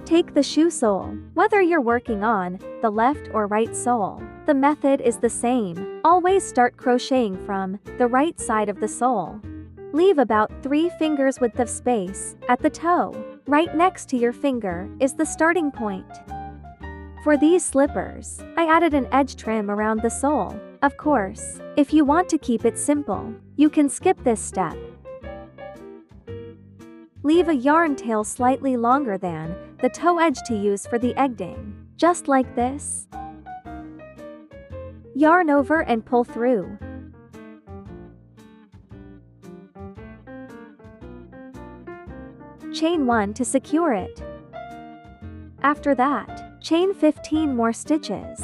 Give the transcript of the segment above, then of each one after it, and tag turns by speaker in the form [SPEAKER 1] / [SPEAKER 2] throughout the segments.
[SPEAKER 1] Take the shoe sole. Whether you're working on the left or right sole, the method is the same. Always start crocheting from the right side of the sole. Leave about 3 fingers width of space at the toe. Right next to your finger is the starting point. For these slippers, I added an edge trim around the sole. Of course, if you want to keep it simple, you can skip this step. Leave a yarn tail slightly longer than the toe edge to use for the egging, just like this. Yarn over and pull through. Chain 1 to secure it. After that, chain 15 more stitches.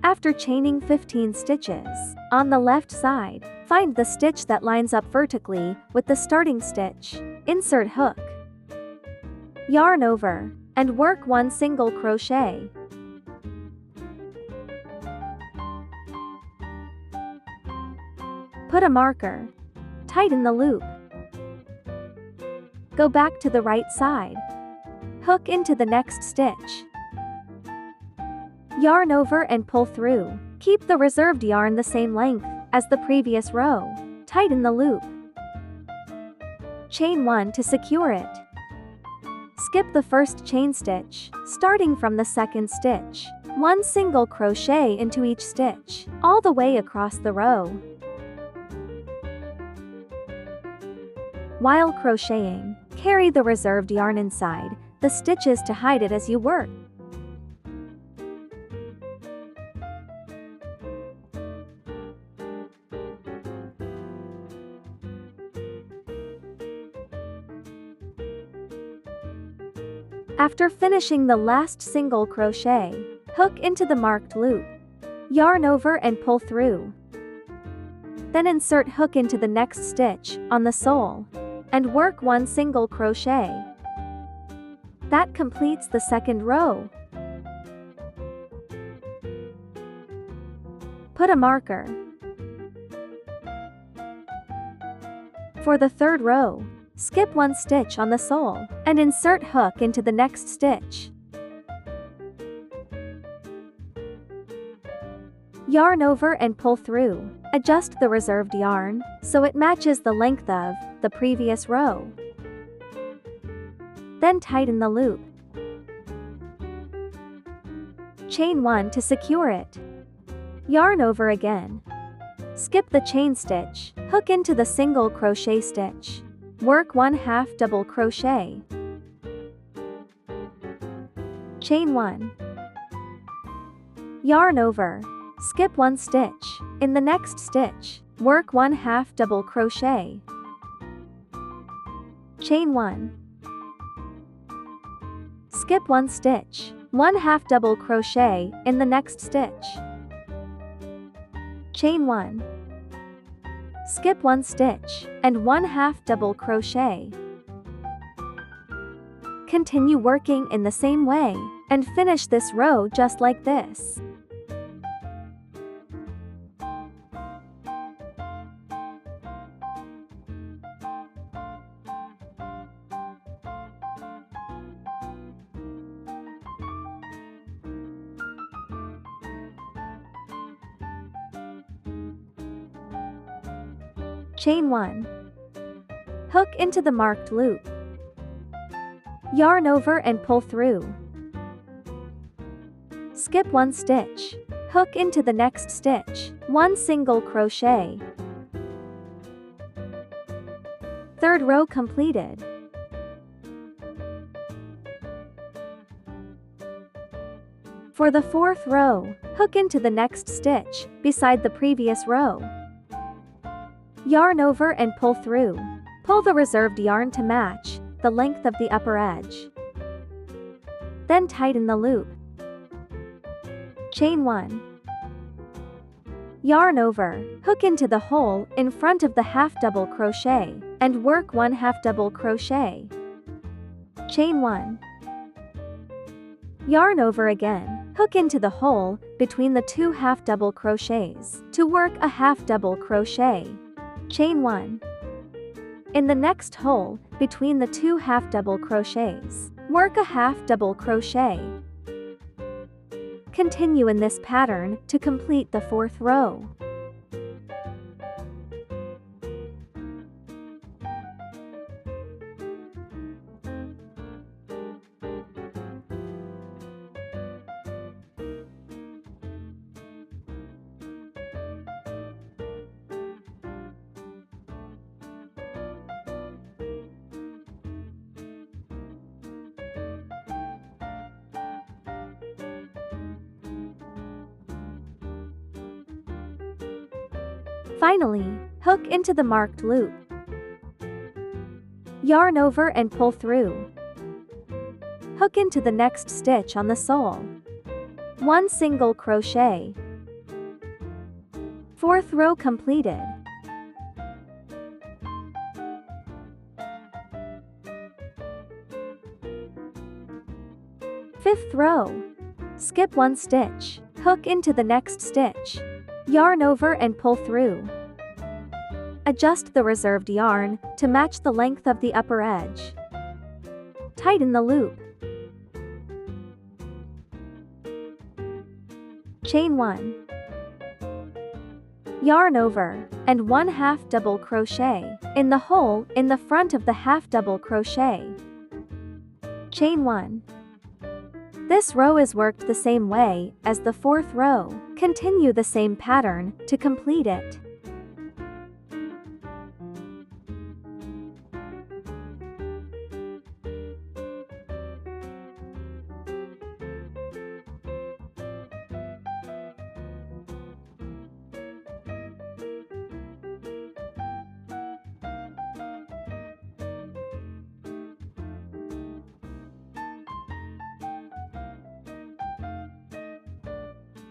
[SPEAKER 1] After chaining 15 stitches, on the left side, find the stitch that lines up vertically with the starting stitch. Insert hook. Yarn over, and work 1 single crochet. Put a marker. Tighten the loop. Go back to the right side. Hook into the next stitch. Yarn over and pull through. Keep the reserved yarn the same length as the previous row. Tighten the loop. Chain 1 to secure it. Skip the first chain stitch, starting from the second stitch. 1 single crochet into each stitch, all the way across the row. While crocheting, carry the reserved yarn inside the stitches to hide it as you work. After finishing the last single crochet, hook into the marked loop. Yarn over and pull through. Then insert hook into the next stitch on the sole and work 1 single crochet. That completes the second row. Put a marker. For the third row, skip 1 stitch on the sole and insert hook into the next stitch. Yarn over and pull through. Adjust the reserved yarn so it matches the length of the previous row. Then tighten the loop. Chain 1 to secure it. Yarn over again. Skip the chain stitch, hook into the single crochet stitch. Work 1/2 double crochet. Chain 1. Yarn over. Skip 1 stitch. In the next stitch, work 1/2 double crochet. Chain 1. Skip 1 stitch. 1/2 double crochet in the next stitch. Chain 1. Skip 1 stitch and 1/2 double crochet. Continue working in the same way and finish this row just like this. Chain 1. Hook into the marked loop. Yarn over and pull through. Skip 1 stitch. Hook into the next stitch. 1 single crochet. Third row completed. For the fourth row, hook into the next stitch beside the previous row. Yarn over and pull through. Pull the reserved yarn to match the length of the upper edge. Then tighten the loop. Chain 1. Yarn over, hook into the hole in front of the half double crochet. and work 1/2 double crochet. Chain 1. Yarn over again, hook into the hole between the 2 half double crochets to work a half double crochet. Chain 1. In the next hole between the 2 half double crochets, work a half double crochet. Continue in this pattern to complete the 4th row. Finally, hook into the marked loop. Yarn over and pull through. Hook into the next stitch on the sole. 1 single crochet. 4th row completed. Fifth row. Skip 1 stitch. Hook into the next stitch. Yarn over and pull through. Adjust the reserved yarn to match the length of the upper edge. Tighten the loop. Chain 1. Yarn over, and 1/2 double crochet in the hole in the front of the half double crochet. Chain 1. This row is worked the same way as the 4th row. Continue the same pattern to complete it.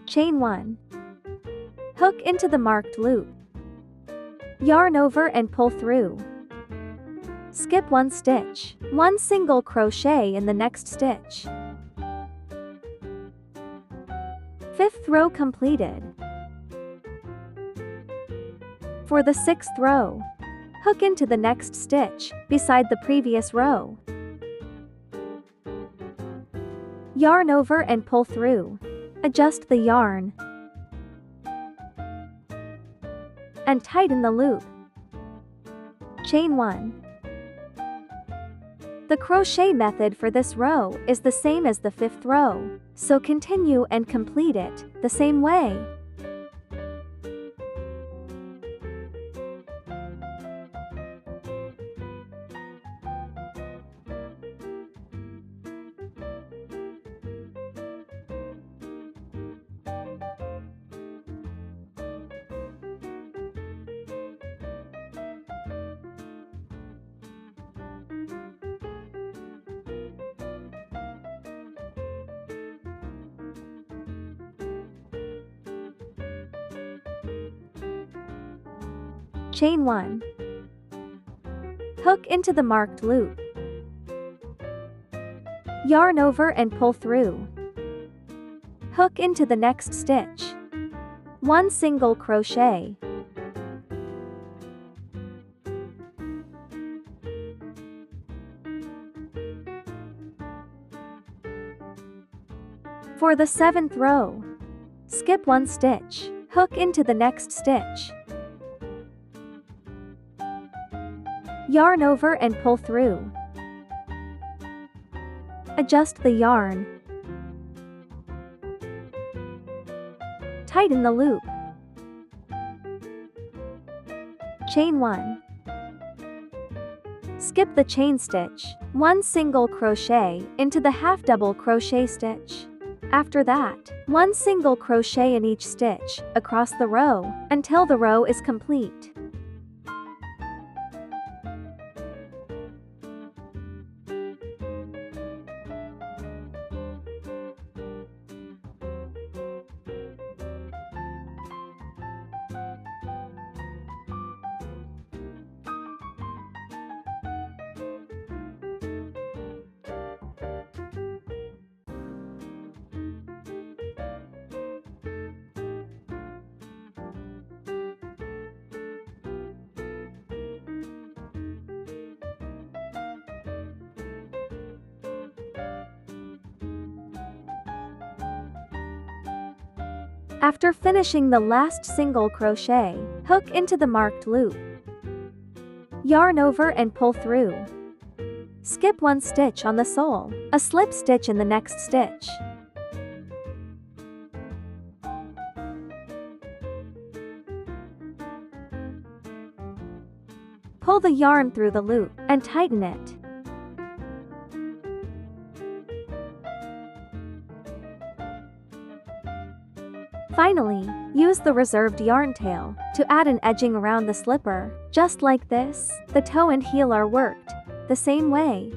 [SPEAKER 1] Chain 1. Hook into the marked loop. Yarn over and pull through. Skip 1 stitch. 1 single crochet in the next stitch. 5th row completed. For the 6th row, hook into the next stitch beside the previous row. Yarn over and pull through. Adjust the yarn and tighten the loop. Chain 1. The crochet method for this row is the same as the 5th row, so continue and complete it the same way. Chain 1. Hook into the marked loop. Yarn over and pull through. Hook into the next stitch. 1 single crochet. For the 7th row, skip 1 stitch. Hook into the next stitch. Yarn over and pull through. Adjust the yarn. Tighten the loop. Chain 1. Skip the chain stitch. 1 single crochet into the half double crochet stitch. After that, 1 single crochet in each stitch across the row until the row is complete. After finishing the last single crochet, hook into the marked loop. Yarn over and pull through. Skip one stitch on the sole, a slip stitch in the next stitch. Pull the yarn through the loop and tighten it. Finally, use the reserved yarn tail to add an edging around the slipper. Just like this, the toe and heel are worked the same way.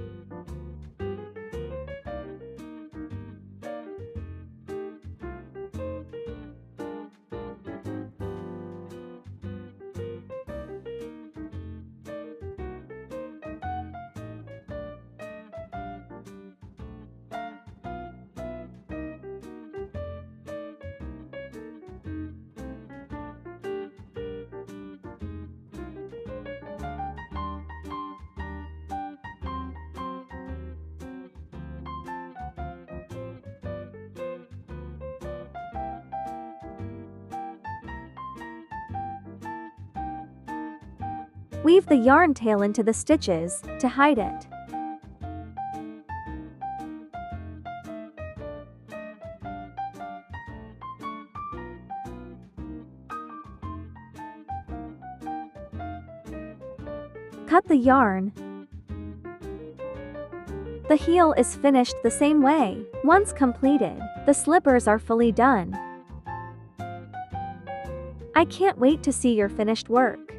[SPEAKER 1] Weave the yarn tail into the stitches to hide it. Cut the yarn. The heel is finished the same way. Once completed, the slippers are fully done. I can't wait to see your finished work.